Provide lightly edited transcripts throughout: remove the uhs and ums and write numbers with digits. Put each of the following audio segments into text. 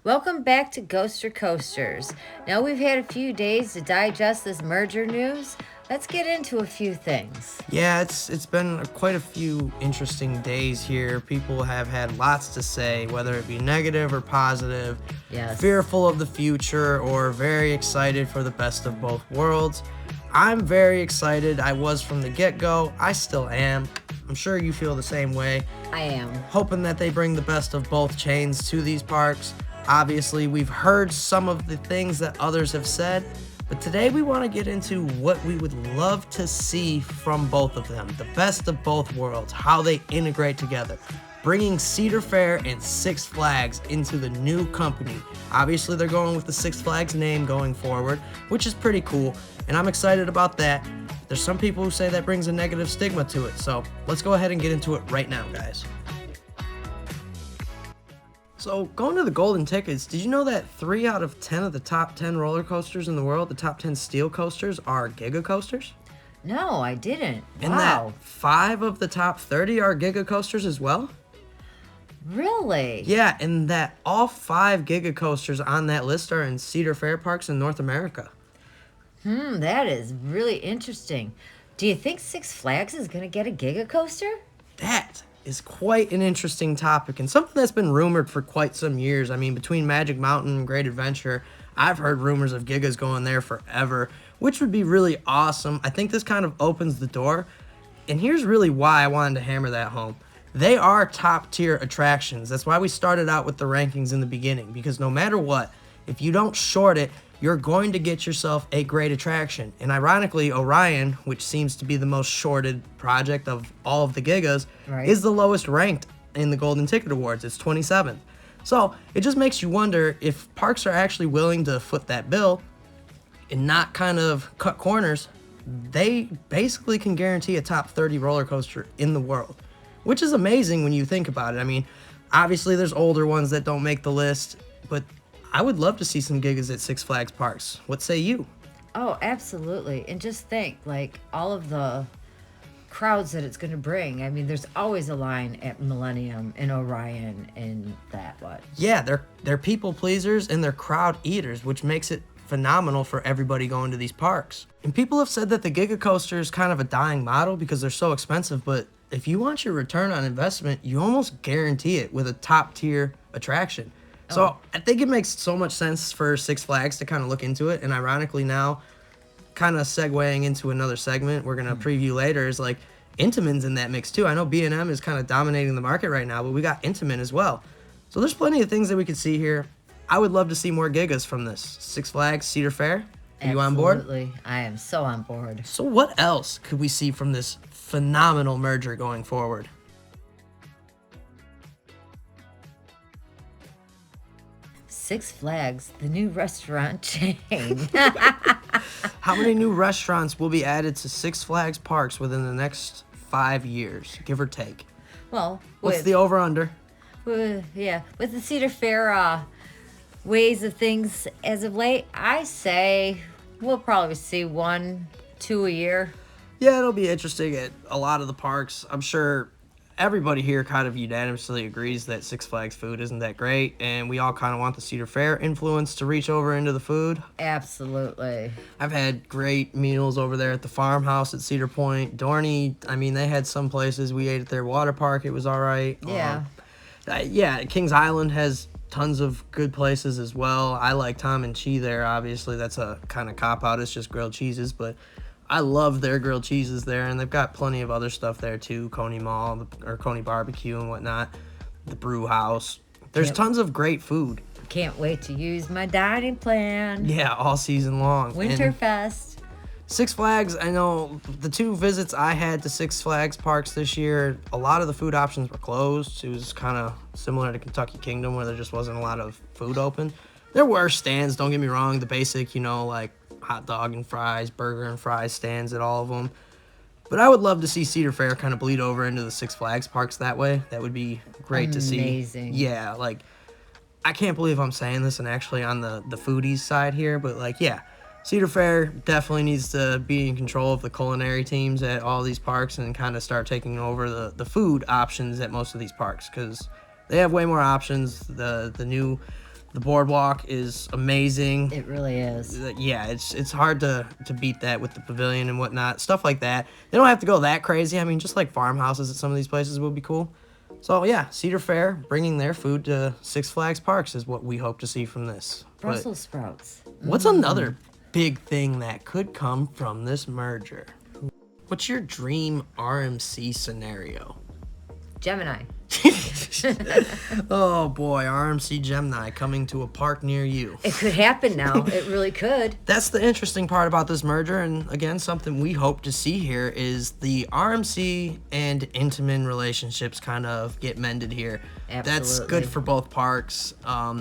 Welcome back to Ghoster Coasters. Now we've had a few days to digest this merger news. Let's get into a few things. Yeah, it's been quite a few interesting days here. People have had lots to say, whether it be negative or positive, Yes. fearful of the future, or very excited for the best of both worlds. I'm very excited. I was from the get-go. I still am. I'm sure you feel the same way. I am. Hoping that they bring the best of both chains to these parks. Obviously, we've heard some of the things that others have said, but today we want to get into what we would love to see from both of them, the best of both worlds, how they integrate together, bringing Cedar Fair and Six Flags into the new company. Obviously, they're going with the Six Flags name going forward, which is pretty cool, and I'm excited about that. There's some people who say that brings a negative stigma to it, so let's go ahead and get into it right now, guys. So, going to the golden tickets, did you know that 3 out of 10 of the top 10 roller coasters in the world, the top 10 steel coasters, are Giga coasters? No, I didn't. And Wow. that 5 of the top 30 are Giga coasters as well? Really? Yeah, and that all 5 Giga coasters on that list are in Cedar Fair parks in North America. That is really interesting. Do you think Six Flags is going to get a Giga coaster? That is quite an interesting topic and something that's been rumored for quite some years. I mean, between Magic Mountain and Great Adventure, I've heard rumors of Gigas going there forever, which would be really awesome. I think this kind of opens the door. And here's really why I wanted to hammer that home. They are top tier attractions. That's why we started out with the rankings in the beginning, because no matter what, if you don't short it, you're going to get yourself a great attraction. And ironically, Orion, which seems to be the most shorted project of all of the Gigas, Right. is the lowest ranked in the Golden Ticket Awards. It's 27th. So it just makes you wonder if parks are actually willing to foot that bill and not kind of cut corners. They basically can guarantee a top 30 roller coaster in the world, which is amazing when you think about it. I mean, obviously there's older ones that don't make the list, but I would love to see some Gigas at Six Flags parks. What say you? Oh, absolutely. And just think, like, all of the crowds that it's going to bring. I mean, there's always a line at Millennium and Orion and that what. Yeah, they're people pleasers and they're crowd eaters, which makes it phenomenal for everybody going to these parks. And people have said that the Giga Coaster is kind of a dying model because they're so expensive, but if you want your return on investment, you almost guarantee it with a top tier attraction. So I think it makes so much sense for Six Flags to kind of look into it. And ironically now, kind of segueing into another segment we're going to preview later, is like Intamin's in that mix too. I know B&M is kind of dominating the market right now, but we got Intamin as well. So there's plenty of things that we could see here. I would love to see more Gigas from this. Six Flags, Cedar Fair, are you on board? Absolutely. I am so on board. So what else could we see from this phenomenal merger going forward? Six Flags, the new restaurant chain. How many new restaurants will be added to Six Flags parks within the next 5 years, give or take? Well, What's the over-under? with the Cedar Fair ways of things as of late, I say we'll probably see 1, 2 a year. Yeah, it'll be interesting at a lot of the parks. I'm sure everybody here kind of unanimously agrees that Six Flags food isn't that great, and we all kind of want the Cedar Fair influence to reach over into the food. Absolutely. I've had great meals over there at the farmhouse at Cedar Point. Dorney, I mean, they had some places. We ate at their water park. It was all right. Yeah. Yeah, Kings Island has tons of good places as well. I like Tom and Chi there, obviously. That's a kind of cop-out. It's just grilled cheeses, but I love their grilled cheeses there, and they've got plenty of other stuff there too. Coney Mall, or Coney Barbecue and whatnot. The Brew House. There's Yep. tons of great food. Can't wait to use my dining plan. Yeah, all season long. And Winterfest. Six Flags, I know the 2 visits I had to Six Flags parks this year, a lot of the food options were closed. It was kind of similar to Kentucky Kingdom where there just wasn't a lot of food open. There were stands, don't get me wrong, the basic, like hot dog and fries, burger and fries stands at all of them. But I would love to see Cedar Fair kind of bleed over into the Six Flags parks that way. That would be great to see. Amazing. Yeah, like, I can't believe I'm saying this and actually on the foodies side here, but like, yeah. Cedar Fair definitely needs to be in control of the culinary teams at all these parks and kind of start taking over the food options at most of these parks, because they have way more options. The new The boardwalk is amazing. It really is. Yeah, it's hard to beat that with the pavilion and whatnot, stuff like that. They don't have to go that crazy. I mean, just like farmhouses at some of these places would be cool. So yeah, Cedar Fair bringing their food to Six Flags Parks is what we hope to see from this. Brussels sprouts. What's another big thing that could come from this merger? What's your dream RMC scenario? Gemini. Oh boy, RMC Gemini coming to a park near you. It could happen now. It really could. That's the interesting part about this merger, and again, something we hope to see here is the RMC and Intamin relationships kind of get mended here. Absolutely. That's good for both parks.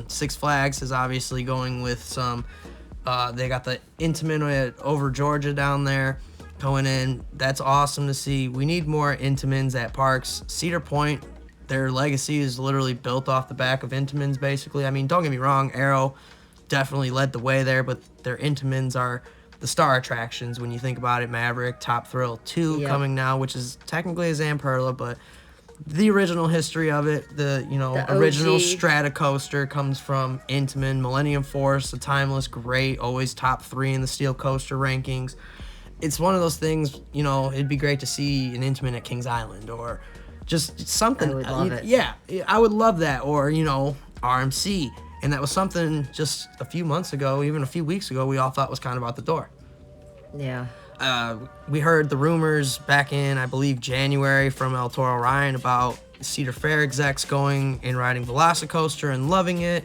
Six Flags is obviously going with some. They got the Intamin over Georgia down there going in. That's awesome to see. We need more Intamins at parks. Cedar Point, their legacy is literally built off the back of Intamins, basically. I mean, don't get me wrong, Arrow definitely led the way there, but their Intamins are the star attractions when you think about it. Maverick, Top Thrill 2 coming now, which is technically a Zamperla, but the original history of it, the original Strata coaster comes from Intamin. Millennium Force, a timeless great, always top 3 in the steel coaster rankings. It's one of those things, it'd be great to see an Intamin at Kings Island or just something. I would love it. Yeah, I would love that. Or, RMC. And that was something just a few months ago, even a few weeks ago, we all thought was kind of out the door. Yeah. We heard the rumors back in, I believe, January from El Toro Ryan about Cedar Fair execs going and riding Velocicoaster and loving it.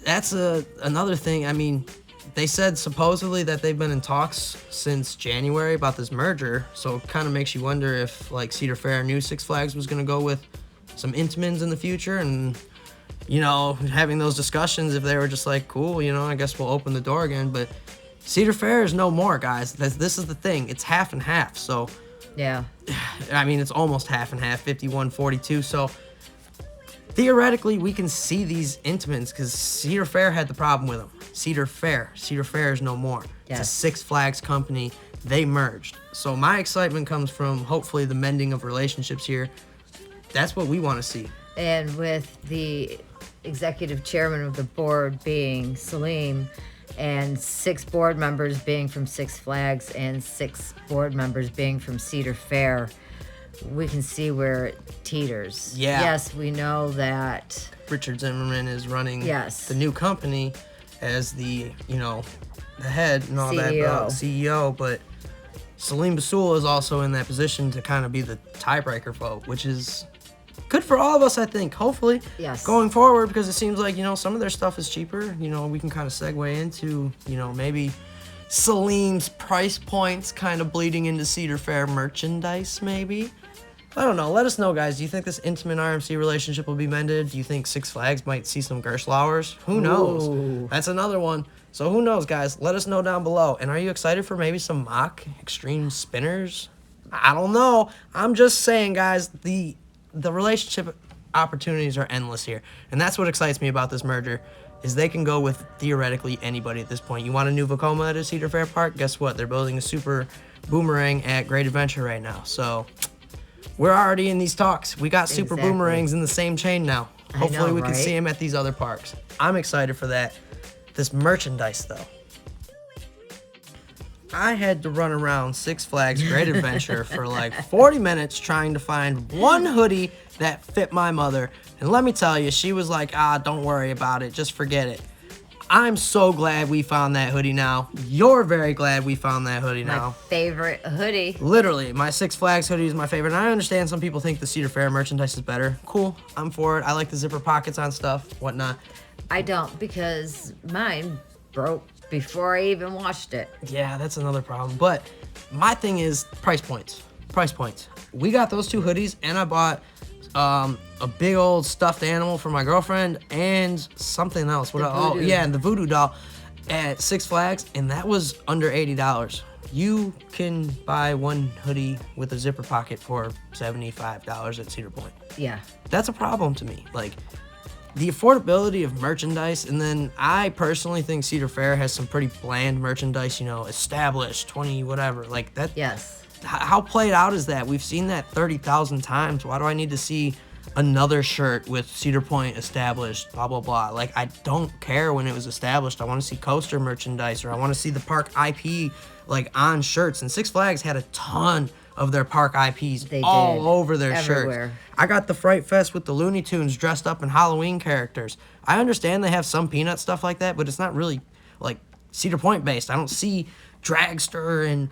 That's another thing. I mean, they said supposedly that they've been in talks since January about this merger, so it kind of makes you wonder if Cedar Fair knew Six Flags was going to go with some Intamins in the future, and having those discussions, if they were just like, cool, I guess we'll open the door again. But Cedar Fair is no more, guys. This is the thing. It's half and half. So yeah, I mean, it's almost half and half, 51-42. So theoretically, we can see these Intamins because Cedar Fair had the problem with them. Cedar Fair is no more. Yes. It's a Six Flags company. They merged. So my excitement comes from hopefully the mending of relationships here. That's what we want to see. And with the executive chairman of the board being Salim, and 6 board members being from Six Flags and 6 board members being from Cedar Fair, we can see where it teeters. Yeah. Yes, we know that Richard Zimmerman is running the new company as the head and all that CEO, but Salim Basul is also in that position to kind of be the tiebreaker vote, which is good for all of us, I think, hopefully. Yes. Going forward, because it seems like, some of their stuff is cheaper. We can kind of segue into, maybe Salim's price points kind of bleeding into Cedar Fair merchandise, maybe. I don't know. Let us know, guys. Do you think this Intamin RMC relationship will be mended? Do you think Six Flags might see some Gerslauers? Who knows? Ooh. That's another one. So who knows, guys? Let us know down below. And are you excited for maybe some mock extreme spinners? I don't know. I'm just saying, guys, the relationship opportunities are endless here. And that's what excites me about this merger, is they can go with theoretically anybody at this point. You want a new Vekoma at a Cedar Fair Park? Guess what? They're building a super boomerang at Great Adventure right now. So we're already in these talks. We got super boomerangs in the same chain now. Hopefully we can see them at these other parks. I'm excited for that. This merchandise, though. I had to run around Six Flags Great Adventure for 40 minutes trying to find one hoodie that fit my mother. And let me tell you, she was like, don't worry about it. Just forget it. I'm so glad we found that hoodie now. You're very glad we found that hoodie now. My favorite hoodie. Literally, my Six Flags hoodie is my favorite. And I understand some people think the Cedar Fair merchandise is better. Cool, I'm for it. I like the zipper pockets on stuff, whatnot. I don't, because mine broke before I even washed it. Yeah, that's another problem. But my thing is price points. We got those 2 hoodies, and I bought a big old stuffed animal for my girlfriend and something else. And the voodoo doll at Six Flags, and that was under $80. You can buy one hoodie with a zipper pocket for $75 at Cedar Point. Yeah. That's a problem to me. The affordability of merchandise, and then I personally think Cedar Fair has some pretty bland merchandise, established, 20, whatever, that. Yes. How played out is that? We've seen that 30,000 times. Why do I need to see another shirt with Cedar Point established, blah, blah, blah. Like, I don't care when it was established. I want to see coaster merchandise, or I want to see the park IP, like, on shirts. And Six Flags had a ton of their park IPs all over their everywhere. shirts. I got the Fright Fest with the Looney Tunes dressed up in Halloween characters. I understand they have some Peanut stuff like that, but it's not really, like, Cedar Point based. I don't see Dragster and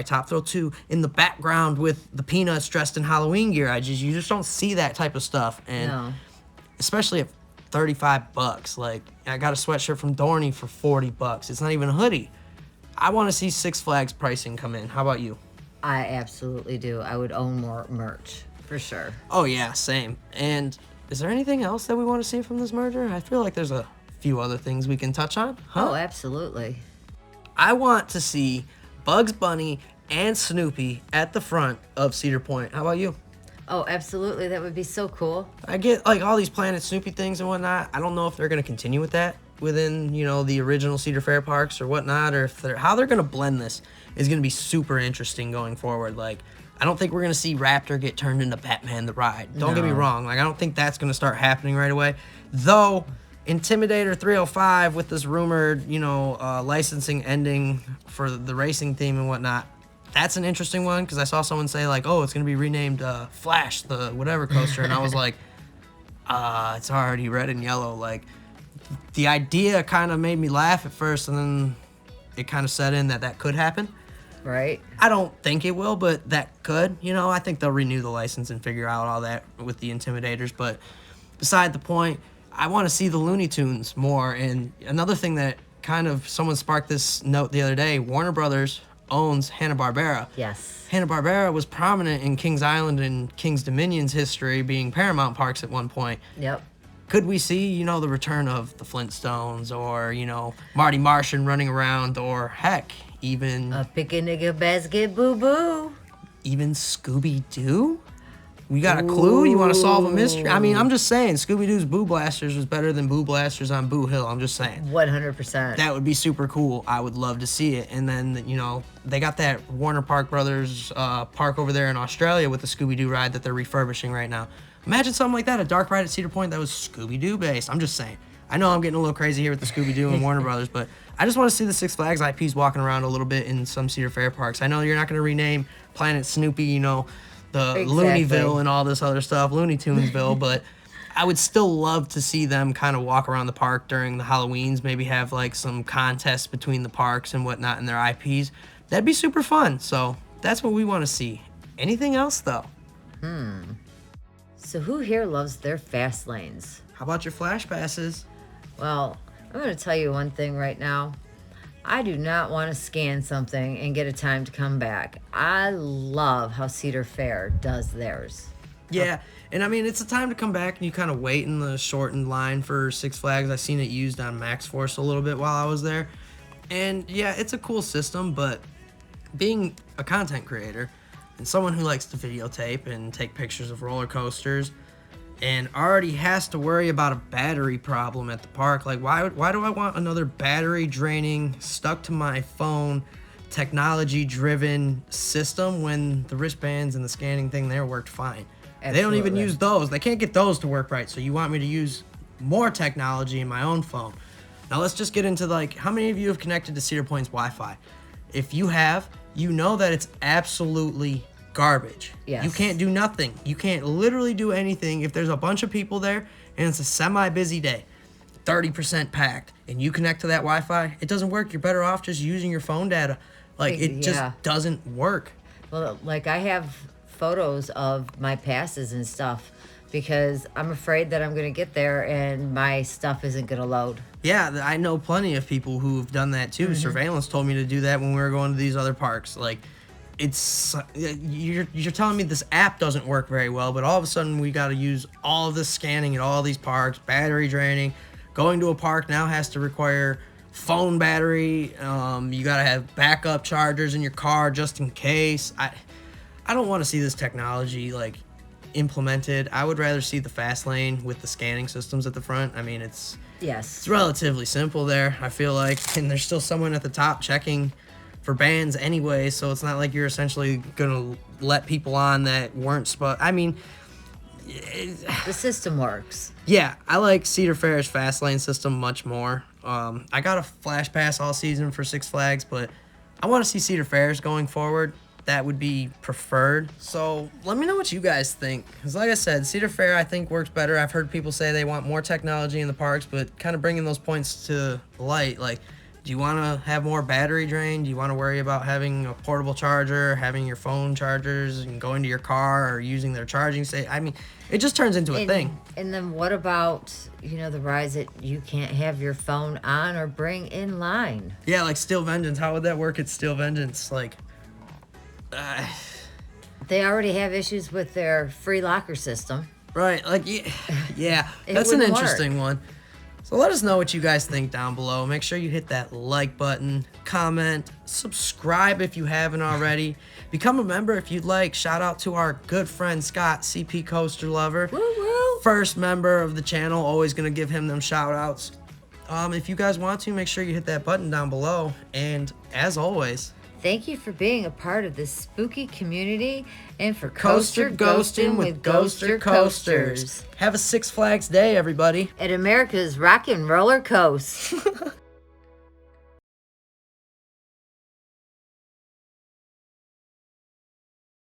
Top Thrill 2 in the background with the Peanuts dressed in Halloween gear. You just don't see that type of stuff. And No. especially at $35. Like, I got a sweatshirt from Dorney for $40. It's not even a hoodie. I want to see Six Flags pricing come in. How about you? I absolutely do. I would own more merch for sure. Oh yeah, same. And is there anything else that we want to see from this merger? I feel like there's a few other things we can touch on. Oh, absolutely. I want to see Bugs Bunny and Snoopy at the front of Cedar Point. How about you? Oh, absolutely. That would be so cool. I get like all these Planet Snoopy things and whatnot. I don't know if they're going to continue with that within, you know, the original Cedar Fair parks or whatnot, or if how they're going to blend this is going to be super interesting going forward. Like, I don't think we're going to see Raptor get turned into Batman the Ride. Don't get me wrong. Like, I don't think that's going to start happening right away. Though, Intimidator 305 with this rumored, you know, licensing ending for the racing theme and whatnot, that's an interesting one, because I saw someone say, like, oh, it's going to be renamed Flash, the whatever coaster, and I was like, it's already red and yellow. Like, the idea kind of made me laugh at first, and then it kind of set in that could happen. Right? I don't think it will, but that could. You know, I think they'll renew the license and figure out all that with the Intimidators. But beside the point, I want to see the Looney Tunes more. And another thing that kind of someone sparked this note the other day, Warner Brothers owns Hanna-Barbera. Yes. Hanna-Barbera was prominent in Kings Island and Kings Dominion's history, being Paramount Parks at one point. Yep. Could we see, you know, the return of the Flintstones, or, you know, Marty Martian running around, or heck, even A pick a nigga basket, boo boo. even Scooby-Doo? We got a clue? You want to solve a mystery? I mean, I'm just saying, Scooby-Doo's Boo Blasters was better than Boo Blasters on Boo Hill. I'm just saying. 100%. That would be super cool. I would love to see it. And then, you know, they got that Warner Park Brothers park over there in Australia with the Scooby-Doo ride that they're refurbishing right now. Imagine something like that, a dark ride at Cedar Point that was Scooby-Doo based. I'm just saying. I know I'm getting a little crazy here with the Scooby-Doo and Warner Brothers, but I just want to see the Six Flags IPs walking around a little bit in some Cedar Fair parks. I know you're not going to rename Planet Snoopy, you know, the Looneyville and all this other stuff, Looney Tunesville, but I would still love to see them kind of walk around the park during the Halloweens, maybe have like some contests between the parks and whatnot in their IPs. That'd be super fun. So that's what we want to see. Anything else, though? So who here loves their fast lanes? How about your flash passes? Well, I'm going to tell you one thing right now. I do not want to scan something and get a time to come back. I love how Cedar Fair does theirs. Yeah, and I mean, it's a time to come back and you kind of wait in the shortened line for Six Flags. I've seen it used on Max Force a little bit while I was there. And yeah, it's a cool system, but being a content creator and someone who likes to videotape and take pictures of roller coasters and already has to worry about a battery problem at the park, like why do I want another battery draining, stuck to my phone, technology driven system when the wristbands and the scanning thing there worked fine? They don't even use those. They can't get those to work right. So you want me to use more technology in my own phone. Now let's just get into, like, how many of you have connected to Cedar Point's Wi-Fi? If you have, you know that it's absolutely garbage. Yes. You can't do nothing. You can't literally do anything. If there's a bunch of people there and it's a semi-busy day, 30% packed, and you connect to that Wi-Fi, it doesn't work. You're better off just using your phone data. Like, it just doesn't work. Well, like, I have photos of my passes and stuff because I'm afraid that I'm going to get there and my stuff isn't going to load. Yeah, I know plenty of people who've done that too. Mm-hmm. Surveillance told me to do that when we were going to these other parks. Like, it's you're telling me this app doesn't work very well, but all of a sudden we got to use all of this scanning at all these parks, battery draining. Going to a park now has to require phone battery. You got to have backup chargers in your car just in case. I don't want to see this technology like implemented. I would rather see the fast lane with the scanning systems at the front. I mean, it's relatively simple there, I feel like, and there's still someone at the top checking for bands anyway, so it's not like you're essentially gonna let people on that weren't I mean, The system works. Yeah, I like Cedar Fair's fast lane system much more. I got a flash pass all season for Six Flags, but I want to see Cedar Fair's going forward. That would be preferred. So let me know what you guys think. Because like I said, Cedar Fair I think works better. I've heard people say they want more technology in the parks, but kind of bringing those points to light. Like, do you want to have more battery drain? Do you want to worry about having a portable charger, having your phone chargers, and going to your car or using their charging station? I mean, it just turns into a thing. And then what about, the rides that you can't have your phone on or bring in line? Yeah, like Steel Vengeance. How would that work at Steel Vengeance? Like, They already have issues with their free locker system. right, like, yeah, that's an interesting one. So let us know what you guys think down below. Make sure you hit that like button, comment, subscribe if you haven't already. Become a member if you'd like. Shout out to our good friend Scott, CP Coaster Lover. Woo woo! First member of the channel, always going to give him them shout outs. If you guys want to, make sure you hit that button down below. And as always, thank you for being a part of this spooky community and for Coaster Ghosting with Ghoster Coasters. Have a Six Flags day, everybody. At America's Rock and Roller Coast.